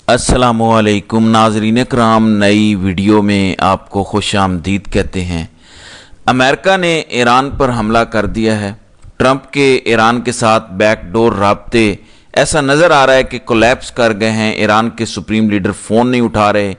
السلام علیکم ناظرین کرام، نئی ویڈیو میں آپ کو خوش آمدید کہتے ہیں۔ امریکہ نے ایران پر حملہ کر دیا ہے۔ ٹرمپ کے ایران کے ساتھ بیک ڈور رابطے ایسا نظر آ رہا ہے کہ کولیپس کر گئے ہیں۔ ایران کے سپریم لیڈر فون نہیں اٹھا رہے۔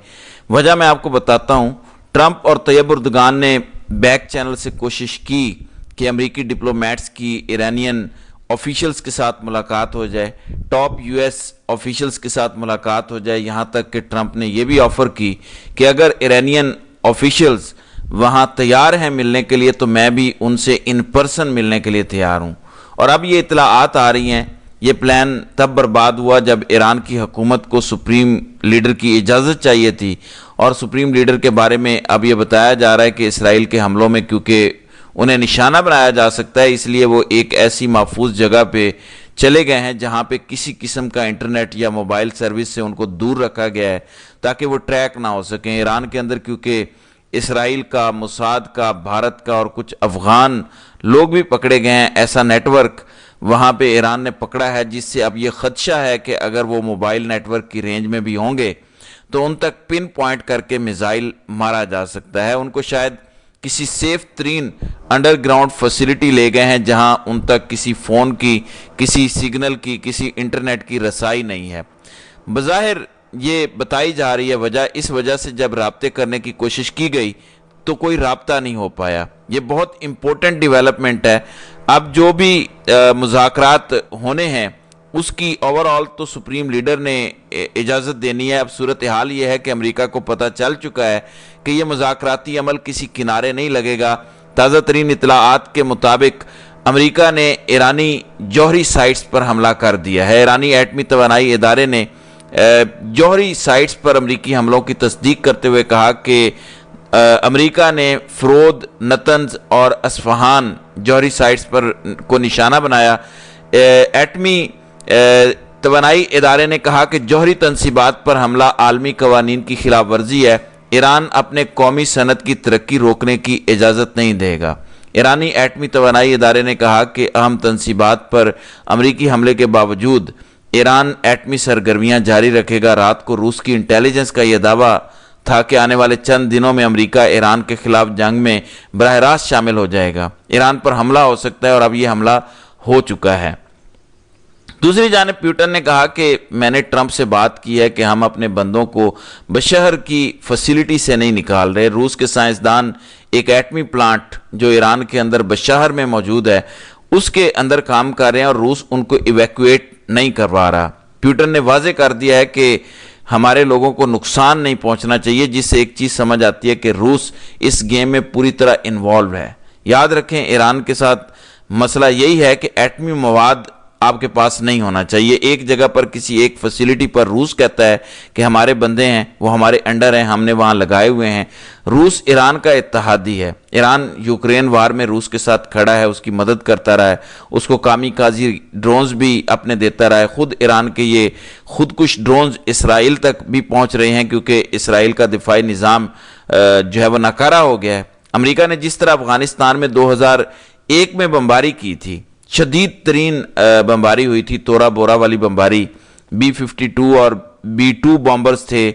وجہ میں آپ کو بتاتا ہوں۔ ٹرمپ اور طیب اردگان نے بیک چینل سے کوشش کی کہ امریکی ڈپلومیٹس کی ایرانین آفیشلز کے ساتھ ملاقات ہو جائے، ٹاپ یو ایس آفیشلز کے ساتھ ملاقات ہو جائے، یہاں تک کہ ٹرمپ نے یہ بھی آفر کی کہ اگر ایرانین آفیشلز وہاں تیار ہیں ملنے کے لیے تو میں بھی ان سے ان پرسن ملنے کے لیے تیار ہوں۔ اور اب یہ اطلاعات آ رہی ہیں، یہ پلان تب برباد ہوا جب ایران کی حکومت کو سپریم لیڈر کی اجازت چاہیے تھی، اور سپریم لیڈر کے بارے میں اب یہ بتایا جا رہا ہے کہ اسرائیل کے حملوں میں کیونکہ انہیں نشانہ بنایا جا سکتا ہے، اس لیے وہ ایک ایسی محفوظ جگہ پہ چلے گئے ہیں جہاں پہ کسی قسم کا انٹرنیٹ یا موبائل سروس سے ان کو دور رکھا گیا ہے تاکہ وہ ٹریک نہ ہو سکیں۔ ایران کے اندر کیونکہ اسرائیل کا، موساد کا، بھارت کا اور کچھ افغان لوگ بھی پکڑے گئے ہیں، ایسا نیٹ ورک وہاں پہ ایران نے پکڑا ہے جس سے اب یہ خدشہ ہے کہ اگر وہ موبائل نیٹ ورک کی رینج میں بھی ہوں گے تو ان تک پن پوائنٹ کر کے میزائل مارا جا سکتا ہے۔ ان کو شاید کسی سیف ترین انڈر گراؤنڈ فیسلٹی لے گئے ہیں جہاں ان تک کسی فون کی، کسی سگنل کی، کسی انٹرنیٹ کی رسائی نہیں ہے۔ بظاہر یہ بتائی جا رہی ہے وجہ، اس وجہ سے جب رابطے کرنے کی کوشش کی گئی تو کوئی رابطہ نہیں ہو پایا۔ یہ بہت امپورٹنٹ ڈیولپمنٹ ہے۔ اب جو بھی مذاکرات ہونے ہیں اس کی اوورآل تو سپریم لیڈر نے اجازت دینی ہے۔ اب صورتحال یہ ہے کہ امریکہ کو پتہ چل چکا ہے کہ یہ مذاکراتی عمل کسی کنارے نہیں لگے گا۔ تازہ ترین اطلاعات کے مطابق امریکہ نے ایرانی جوہری سائٹس پر حملہ کر دیا ہے۔ ایرانی ایٹمی توانائی ادارے نے جوہری سائٹس پر امریکی حملوں کی تصدیق کرتے ہوئے کہا کہ امریکہ نے فرود، نتنز اور اصفہان جوہری سائٹس پر کو نشانہ بنایا۔ ایٹمی توانائی ادارے نے کہا کہ جوہری تنصیبات پر حملہ عالمی قوانین کی خلاف ورزی ہے۔ ایران اپنے قومی صنعت کی ترقی روکنے کی اجازت نہیں دے گا۔ ایرانی ایٹمی توانائی ادارے نے کہا کہ اہم تنصیبات پر امریکی حملے کے باوجود ایران ایٹمی سرگرمیاں جاری رکھے گا۔ رات کو روس کی انٹیلیجنس کا یہ دعویٰ تھا کہ آنے والے چند دنوں میں امریکہ ایران کے خلاف جنگ میں براہ راست شامل ہو جائے گا۔ ایران پر حملہ ہو سکتا ہے اور اب یہ حملہ ہو چکا ہے۔ دوسری جانب پیوٹن نے کہا کہ میں نے ٹرمپ سے بات کی ہے کہ ہم اپنے بندوں کو بشہر کی فیسلٹی سے نہیں نکال رہے۔ روس کے سائنسدان ایک ایٹمی پلانٹ جو ایران کے اندر بشہر میں موجود ہے اس کے اندر کام کر رہے ہیں اور روس ان کو ایویکویٹ نہیں کروا رہا۔ پیوٹن نے واضح کر دیا ہے کہ ہمارے لوگوں کو نقصان نہیں پہنچنا چاہیے، جس سے ایک چیز سمجھ آتی ہے کہ روس اس گیم میں پوری طرح انوالو ہے۔ یاد رکھیں ایران کے ساتھ مسئلہ یہی ہے کہ ایٹمی مواد آپ کے پاس نہیں ہونا چاہیے۔ ایک جگہ پر کسی ایک فیسلٹی پر روس کہتا ہے کہ ہمارے بندے ہیں، وہ ہمارے انڈر ہیں، ہم نے وہاں لگائے ہوئے ہیں۔ روس ایران کا اتحادی ہے۔ ایران یوکرین وار میں روس کے ساتھ کھڑا ہے، اس کی مدد کرتا رہا ہے، اس کو کامی کازی ڈرونز بھی اپنے دیتا رہا ہے۔ خود ایران کے یہ خودکش ڈرونز اسرائیل تک بھی پہنچ رہے ہیں کیونکہ اسرائیل کا دفاعی نظام جو ہے وہ ناکارہ ہو گیا ہے۔ امریکہ نے جس طرح افغانستان میں 2001 میں بمباری کی تھی، شدید ترین بمباری ہوئی تھی، تورا بورا والی بمباری، B-52 اور B-2 بامبرز تھے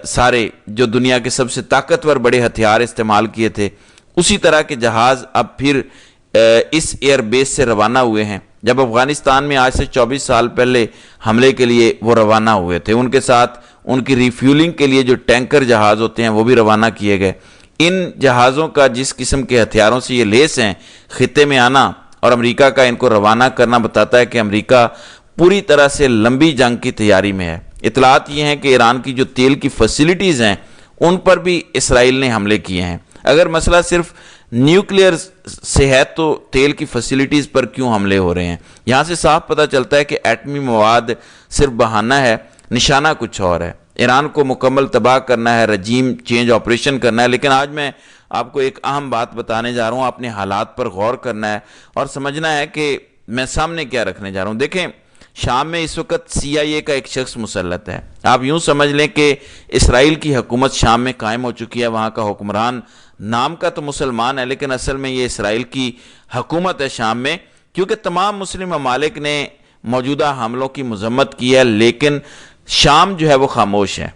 سارے جو دنیا کے سب سے طاقتور بڑے ہتھیار استعمال کیے تھے، اسی طرح کے جہاز اب پھر اس ایئر بیس سے روانہ ہوئے ہیں۔ جب افغانستان میں آج سے 24 سال پہلے حملے کے لیے وہ روانہ ہوئے تھے، ان کے ساتھ ان کی ریفیولنگ کے لیے جو ٹینکر جہاز ہوتے ہیں وہ بھی روانہ کیے گئے۔ ان جہازوں کا جس قسم کے ہتھیاروں سے یہ لیس ہیں، خطے میں آنا اور امریکہ کا ان کو روانہ کرنا بتاتا ہے کہ امریکہ پوری طرح سے لمبی جنگ کی تیاری میں ہے۔ اطلاعات یہ ہیں کہ ایران کی جو تیل کی فیسلٹیز ہیں ان پر بھی اسرائیل نے حملے کیے ہیں۔ اگر مسئلہ صرف نیوکلیئر سے ہے تو تیل کی فیسلٹیز پر کیوں حملے ہو رہے ہیں؟ یہاں سے صاف پتہ چلتا ہے کہ ایٹمی مواد صرف بہانہ ہے، نشانہ کچھ اور ہے۔ ایران کو مکمل تباہ کرنا ہے، رجیم چینج آپریشن کرنا ہے۔ لیکن آج میں آپ کو ایک اہم بات بتانے جا رہا ہوں، اپنے حالات پر غور کرنا ہے اور سمجھنا ہے کہ میں سامنے کیا رکھنے جا رہا ہوں۔ دیکھیں شام میں اس وقت CIA کا ایک شخص مسلط ہے۔ آپ یوں سمجھ لیں کہ اسرائیل کی حکومت شام میں قائم ہو چکی ہے۔ وہاں کا حکمران نام کا تو مسلمان ہے لیکن اصل میں یہ اسرائیل کی حکومت ہے شام میں، کیونکہ تمام مسلم ممالک نے موجودہ حملوں کی مذمت کی ہے، لیکن شام جو ہے وہ خاموش ہے۔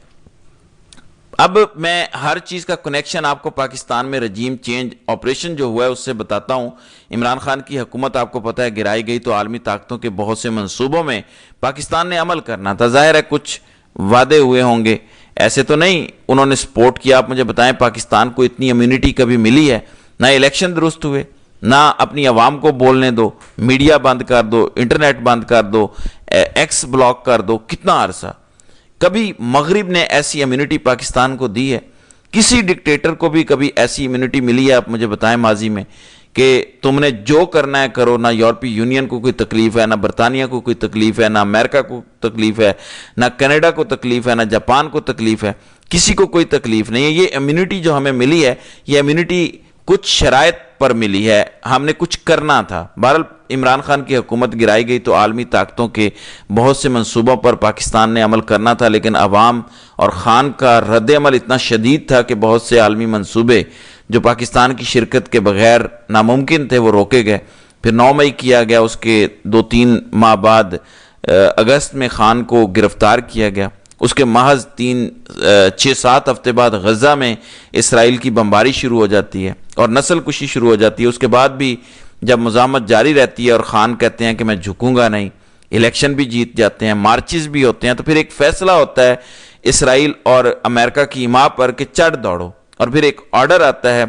اب میں ہر چیز کا کنیکشن آپ کو پاکستان میں رجیم چینج آپریشن جو ہوا ہے اس سے بتاتا ہوں۔ عمران خان کی حکومت آپ کو پتہ ہے گرائی گئی تو عالمی طاقتوں کے بہت سے منصوبوں میں پاکستان نے عمل کرنا تھا۔ ظاہر ہے کچھ وعدے ہوئے ہوں گے، ایسے تو نہیں انہوں نے سپورٹ کیا۔ آپ مجھے بتائیں پاکستان کو اتنی امیونٹی کبھی ملی ہے؟ نہ الیکشن درست ہوئے، نہ اپنی عوام کو بولنے دو، میڈیا بند کر دو، انٹرنیٹ بند کر دو، ایکس بلاک کر دو، کتنا عرصہ؟ کبھی مغرب نے ایسی امیونٹی پاکستان کو دی ہے؟ کسی ڈکٹیٹر کو بھی کبھی ایسی امیونٹی ملی ہے؟ آپ مجھے بتائیں ماضی میں کہ تم نے جو کرنا ہے کرو، نہ یورپی یونین کو کوئی تکلیف ہے، نہ برطانیہ کو کوئی تکلیف ہے، نہ امریکہ کو تکلیف ہے، نہ کینیڈا کو تکلیف ہے، نہ جاپان کو تکلیف ہے، کسی کو کوئی تکلیف نہیں ہے۔ یہ امیونٹی جو ہمیں ملی ہے، یہ امیونٹی کچھ شرائط پر ملی ہے، ہم نے کچھ کرنا تھا۔ بہرحال عمران خان کی حکومت گرائی گئی تو عالمی طاقتوں کے بہت سے منصوبوں پر پاکستان نے عمل کرنا تھا، لیکن عوام اور خان کا رد عمل اتنا شدید تھا کہ بہت سے عالمی منصوبے جو پاکستان کی شرکت کے بغیر ناممکن تھے وہ روکے گئے۔ پھر 9 مئی کیا گیا، اس کے 2-3 ماہ بعد اگست میں خان کو گرفتار کیا گیا۔ اس کے محض 6-7 ہفتے بعد غزہ میں اسرائیل کی بمباری شروع ہو جاتی ہے اور نسل کشی شروع ہو جاتی ہے۔ اس کے بعد بھی جب مزاحمت جاری رہتی ہے اور خان کہتے ہیں کہ میں جھکوں گا نہیں، الیکشن بھی جیت جاتے ہیں، مارچز بھی ہوتے ہیں، تو پھر ایک فیصلہ ہوتا ہے اسرائیل اور امریکہ کی حمایت پر کہ چڑھ دوڑو، اور پھر ایک آرڈر آتا ہے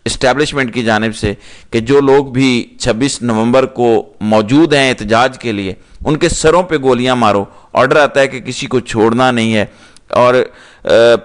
اسٹیبلشمنٹ کی جانب سے کہ جو لوگ بھی 26 نومبر کو موجود ہیں احتجاج کے لیے ان کے سروں پہ گولیاں مارو۔ آرڈر آتا ہے کہ کسی کو چھوڑنا نہیں ہے، اور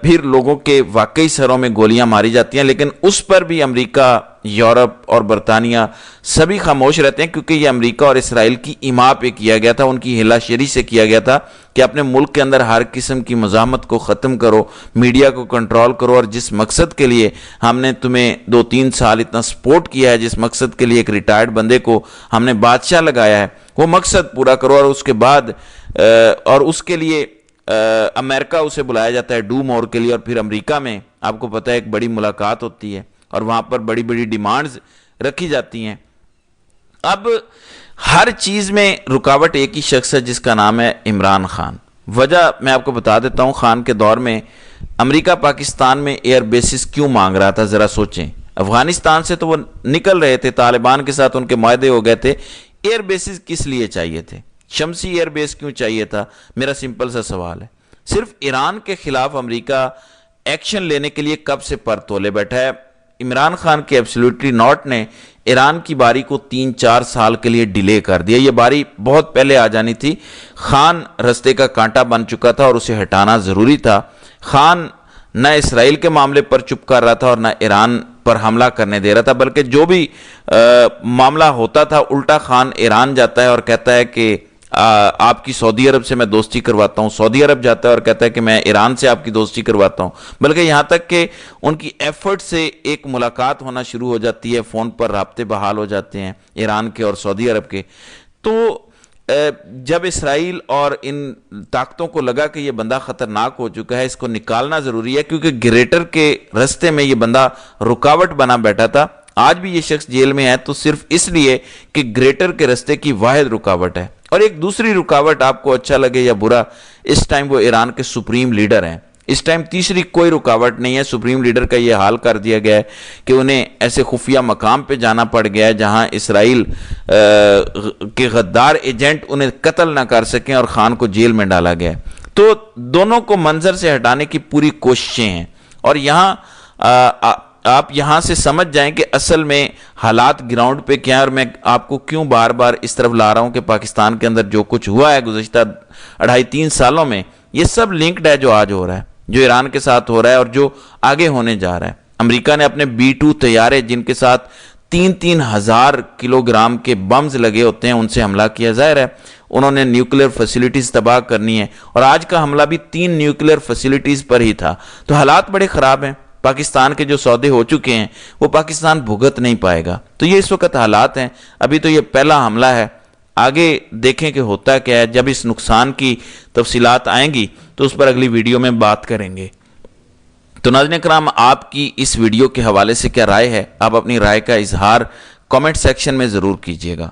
پھر لوگوں کے واقعی سروں میں گولیاں ماری جاتی ہیں، لیکن اس پر بھی امریکہ، یورپ اور برطانیہ سبھی خاموش رہتے ہیں، کیونکہ یہ امریکہ اور اسرائیل کی حمایت پہ کیا گیا تھا، ان کی ہلا شیری سے کیا گیا تھا کہ اپنے ملک کے اندر ہر قسم کی مزاحمت کو ختم کرو، میڈیا کو کنٹرول کرو، اور جس مقصد کے لیے ہم نے تمہیں 2-3 سال اتنا سپورٹ کیا ہے، جس مقصد کے لیے ایک ریٹائرڈ بندے کو ہم نے بادشاہ لگایا ہے، وہ مقصد پورا کرو۔ اور اس کے بعد اور اس کے لیے امریکہ اسے بلایا جاتا ہے ڈو مور کے لیے، اور پھر امریکہ میں آپ کو پتہ ہے ایک بڑی ملاقات ہوتی ہے اور وہاں پر بڑی بڑی ڈیمانڈز رکھی جاتی ہیں۔ اب ہر چیز میں رکاوٹ ایک ہی شخص ہے جس کا نام ہے عمران خان۔ وجہ میں آپ کو بتا دیتا ہوں، خان کے دور میں امریکہ پاکستان میں ایئر بیسز کیوں مانگ رہا تھا، ذرا سوچیں۔ افغانستان سے تو وہ نکل رہے تھے، طالبان کے ساتھ ان کے معاہدے ہو گئے تھے، ایئر بیسز کس لیے چاہیے تھے؟ شمسی ایئر بیس کیوں چاہیے تھا؟ میرا سمپل سا سوال ہے۔ صرف ایران کے خلاف امریکہ ایکشن لینے کے لیے کب سے پر تولے بیٹھا ہے؟ عمران خان کے ایبسلیوٹلی ناٹ نے ایران کی باری کو 3-4 سال کے لیے ڈیلے کر دیا۔ یہ باری بہت پہلے آ جانی تھی، خان رستے کا کانٹا بن چکا تھا اور اسے ہٹانا ضروری تھا۔ خان نہ اسرائیل کے معاملے پر چپ کر رہا تھا اور نہ ایران پر حملہ کرنے دے رہا تھا، بلکہ جو بھی معاملہ ہوتا تھا الٹا خان ایران جاتا ہے اور کہتا ہے کہ آپ کی سعودی عرب سے میں دوستی کرواتا ہوں، سعودی عرب جاتا ہے اور کہتا ہے کہ میں ایران سے آپ کی دوستی کرواتا ہوں، بلکہ یہاں تک کہ ان کی ایفرٹ سے ایک ملاقات ہونا شروع ہو جاتی ہے، فون پر رابطے بحال ہو جاتے ہیں ایران کے اور سعودی عرب کے۔ تو جب اسرائیل اور ان طاقتوں کو لگا کہ یہ بندہ خطرناک ہو چکا ہے، اس کو نکالنا ضروری ہے، کیونکہ گریٹر کے رستے میں یہ بندہ رکاوٹ بنا بیٹھا تھا۔ آج بھی یہ شخص جیل میں ہے تو صرف اس لیے کہ گریٹر کے رستے کی واحد رکاوٹ ہے۔ اور ایک دوسری رکاوٹ، آپ کو اچھا لگے یا برا، اس ٹائم وہ ایران کے سپریم لیڈر ہیں۔ اس ٹائم تیسری کوئی رکاوٹ نہیں ہے۔ سپریم لیڈر کا یہ حال کر دیا گیا ہے کہ انہیں ایسے خفیہ مقام پہ جانا پڑ گیا ہے جہاں اسرائیل کے غدار ایجنٹ انہیں قتل نہ کر سکیں، اور خان کو جیل میں ڈالا گیا ہے۔ تو دونوں کو منظر سے ہٹانے کی پوری کوششیں ہیں، اور یہاں آپ یہاں سے سمجھ جائیں کہ اصل میں حالات گراؤنڈ پہ کیا ہے، اور میں آپ کو کیوں بار بار اس طرف لا رہا ہوں کہ پاکستان کے اندر جو کچھ ہوا ہے گزشتہ 2.5-3 سالوں میں، یہ سب لنکڈ ہے جو آج ہو رہا ہے، جو ایران کے ساتھ ہو رہا ہے اور جو آگے ہونے جا رہا ہے۔ امریکہ نے اپنے B-2 طیارے جن کے ساتھ 3-3 ہزار کلو گرام کے بمز لگے ہوتے ہیں ان سے حملہ کیا۔ ظاہر ہے انہوں نے نیوکلیر فیسلٹیز تباہ کرنی ہے، اور آج کا حملہ بھی 3 نیوکلیر فیسلٹیز پر ہی تھا۔ تو حالات بڑے خراب ہیں، پاکستان کے جو سودے ہو چکے ہیں وہ پاکستان بھگت نہیں پائے گا۔ تو یہ اس وقت حالات ہیں، ابھی تو یہ پہلا حملہ ہے، آگے دیکھیں کہ ہوتا کیا ہے۔ جب اس نقصان کی تفصیلات آئیں گی تو اس پر اگلی ویڈیو میں بات کریں گے۔ تو ناظرین کرام، آپ کی اس ویڈیو کے حوالے سے کیا رائے ہے؟ آپ اپنی رائے کا اظہار کامنٹ سیکشن میں ضرور کیجیے گا۔